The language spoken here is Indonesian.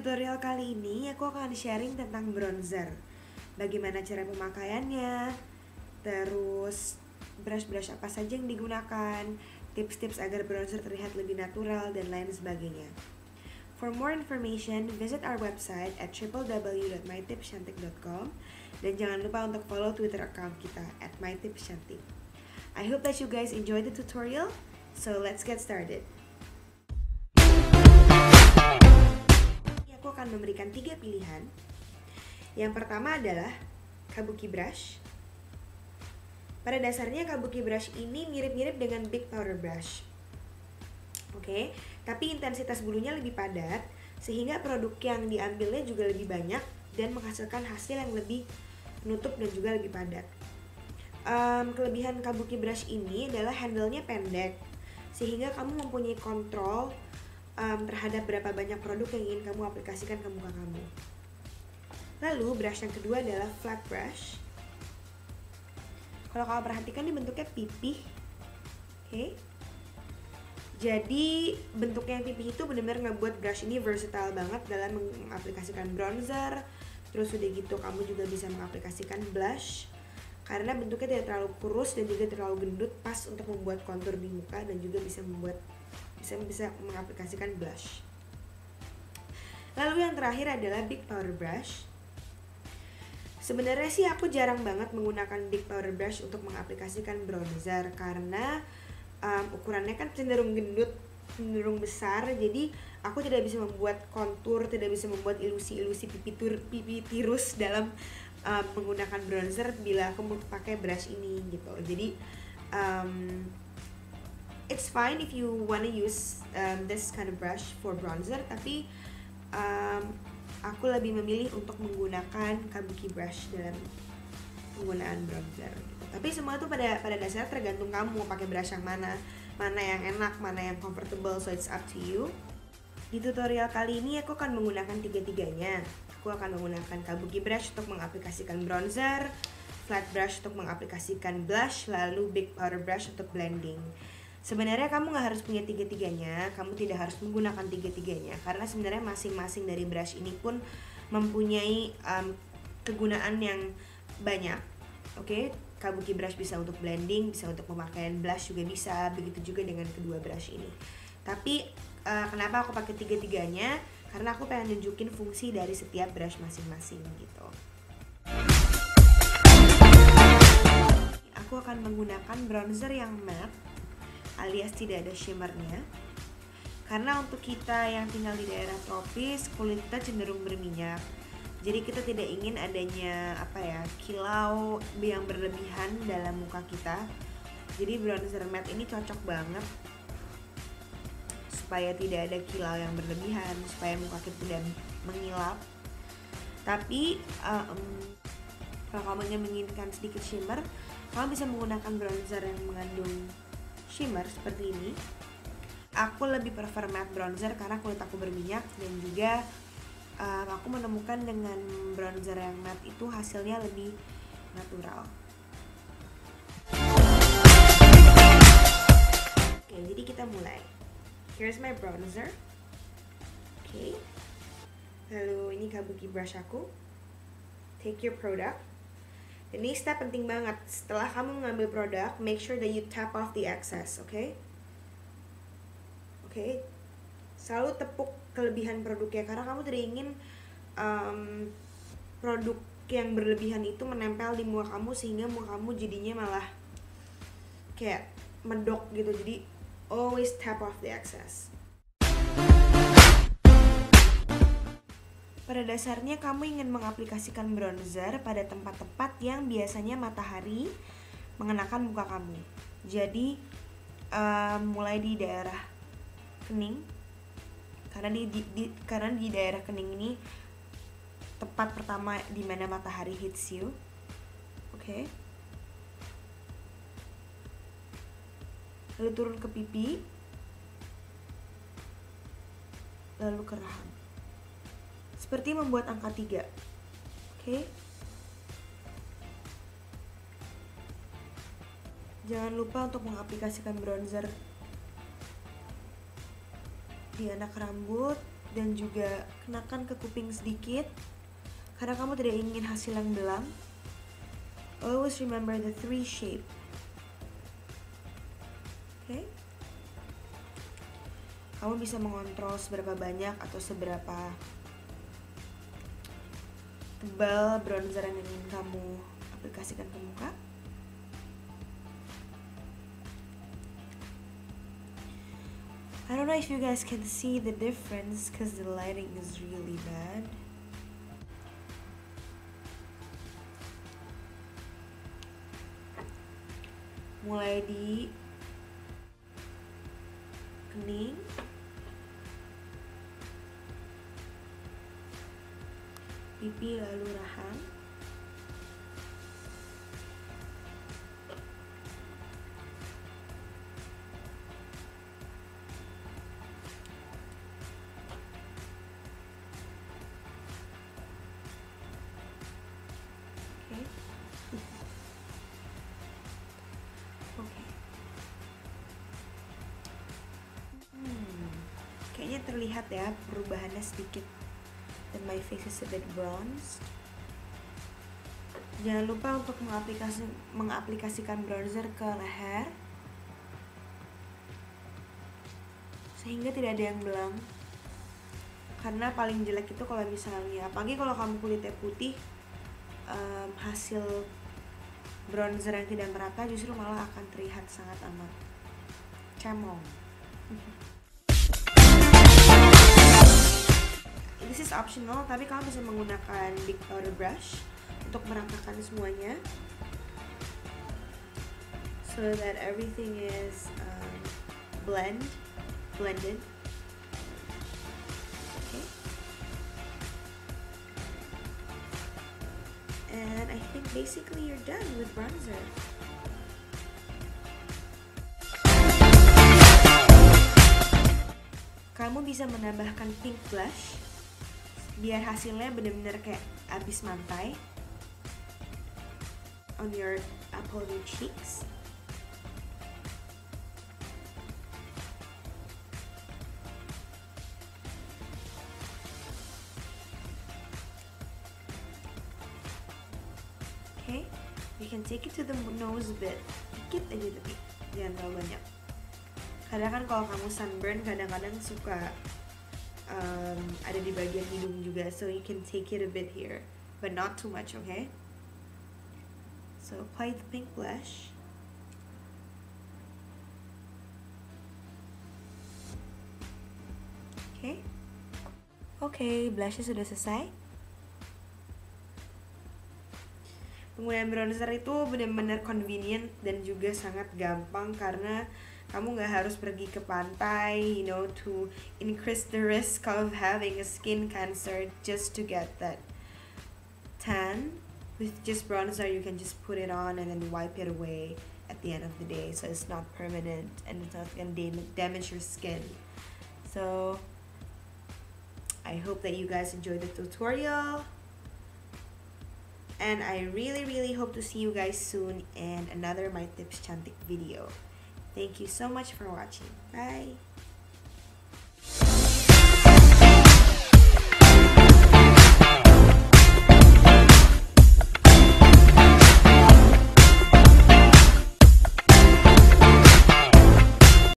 tutorial kali ini aku akan sharing tentang bronzer. Bagaimana cara pemakaiannya, terus brush-brush apa saja yang digunakan, tips-tips agar bronzer terlihat lebih natural, dan lain sebagainya. For more information, visit our website at www.mytipscantik.com dan jangan lupa untuk follow Twitter account kita @mytipscantik. I hope that you guys enjoy the tutorial, so let's get started. Aku akan memberikan 3 pilihan. Yang pertama adalah kabuki brush. Pada dasarnya kabuki brush ini mirip-mirip dengan big powder brush. Oke, tapi intensitas bulunya lebih padat sehingga produk yang diambilnya juga lebih banyak dan menghasilkan hasil yang lebih menutup dan juga lebih padat. Kelebihan kabuki brush ini adalah handle-nya pendek sehingga kamu mempunyai kontrol terhadap berapa banyak produk yang ingin kamu aplikasikan ke muka kamu. Lalu brush yang kedua adalah flat brush. Kalau kamu perhatikan ini bentuknya pipih. Oke. Jadi bentuknya yang pipih itu benar-benar ngebuat brush ini versatile banget dalam mengaplikasikan bronzer. Terus udah gitu kamu juga bisa mengaplikasikan blush karena bentuknya tidak terlalu kurus dan juga terlalu gendut, pas untuk membuat kontur di muka dan juga bisa mengaplikasikan blush. Lalu yang terakhir adalah big powder brush. Sebenarnya sih aku jarang banget menggunakan big powder brush untuk mengaplikasikan bronzer karena ukurannya kan cenderung gendut, cenderung besar, jadi aku tidak bisa membuat kontur, tidak bisa membuat ilusi-ilusi pipi tirus dalam menggunakan bronzer bila aku pakai brush ini gitu. Jadi it's fine if you wanna use this kind of brush for bronzer, tapi aku lebih memilih untuk menggunakan kabuki brush dalam penggunaan bronzer gitu. Tapi semua itu pada dasarnya tergantung kamu mau pakai brush yang mana yang enak, mana yang comfortable, so it's up to you. Di tutorial kali ini aku akan menggunakan tiga-tiganya. Aku akan menggunakan kabuki brush untuk mengaplikasikan bronzer, flat brush untuk mengaplikasikan blush, lalu big powder brush untuk blending. Sebenarnya kamu nggak harus punya tiga-tiganya, kamu tidak harus menggunakan tiga-tiganya karena sebenarnya masing-masing dari brush ini pun mempunyai kegunaan yang banyak. Oke, kabuki brush bisa untuk blending, bisa untuk pemakaian blush juga bisa, begitu juga dengan kedua brush ini. Tapi kenapa aku pakai tiga-tiganya? Karena aku pengen nunjukin fungsi dari setiap brush masing-masing gitu. Aku akan menggunakan bronzer yang matte alias tidak ada shimmernya, karena untuk kita yang tinggal di daerah tropis, kulit kita cenderung berminyak. Jadi kita tidak ingin adanya kilau yang berlebihan dalam muka kita. Jadi bronzer matte ini cocok banget supaya tidak ada kilau yang berlebihan, supaya muka kita tidak mengilap. Tapi kalau kamu menginginkan sedikit shimmer, kamu bisa menggunakan bronzer yang mengandung shimmer seperti ini. Aku lebih prefer matte bronzer karena kulit aku berminyak, dan juga aku menemukan dengan bronzer yang matte itu hasilnya lebih natural. Oke, jadi kita mulai. Here's my bronzer. Oke. Lalu ini kabuki brush aku. Take your product. Dan ini step penting banget. Setelah kamu mengambil produk, make sure that you tap off the excess, oke? Oke. Selalu tepuk kelebihan produknya karena kamu tidak ingin produk yang berlebihan itu menempel di muka kamu sehingga muka kamu jadinya malah kayak medok gitu. Jadi always tap off the excess. Pada dasarnya kamu ingin mengaplikasikan bronzer pada tempat-tempat yang biasanya matahari mengenakan muka kamu. Jadi mulai di daerah kening, karena di daerah kening ini tempat pertama di mana matahari hits you. Oke. Lalu turun ke pipi, lalu ke rahang. Seperti membuat angka 3. Oke. Jangan lupa untuk mengaplikasikan bronzer di anak rambut, dan juga kenakan ke kuping sedikit karena kamu tidak ingin hasil yang belang. Always remember the 3 shape. Okay? Kamu bisa mengontrol seberapa banyak atau seberapa tebal bronzer yang ingin kamu aplikasikan ke muka. I don't know if you guys can see the difference because the lighting is really bad. Mulai di kening, pipi, lalu rahang. Kayaknya terlihat ya perubahannya sedikit. Dan my face is a bit bronzed. Jangan lupa untuk mengaplikasikan bronzer ke leher sehingga tidak ada yang belang. Karena paling jelek itu kalau misalnya, apalagi kalau kamu kulitnya putih, hasil bronzer yang tidak merata justru malah akan terlihat sangat amat cemong. This is optional, tapi kamu bisa menggunakan big powder brush untuk meratakan semuanya, so that everything is blended. Okay. And I think basically you're done with bronzer. Kamu bisa menambahkan pink blush biar hasilnya benar-benar kayak abis mantai on your cheeks. Okay, you can take it to the nose a bit, dikit aja tapi jangan terlalu banyak. Kadang kan kalau kamu sunburn kadang-kadang suka ada di bagian hidung juga, so you can take it a bit here, but not too much, okay? So apply the pink blush. Okay, blushnya sudah selesai. Penggunaan bronzer itu benar-benar convenient dan juga sangat gampang karena kamu nggak harus pergi ke pantai, you know, to increase the risk of having a skin cancer just to get that tan. With just bronzer, you can just put it on and then wipe it away at the end of the day, so it's not permanent and it's not gonna damage your skin. So I hope that you guys enjoyed the tutorial, and I really hope to see you guys soon in another My Tips Cantik video. Thank you so much for watching. Bye!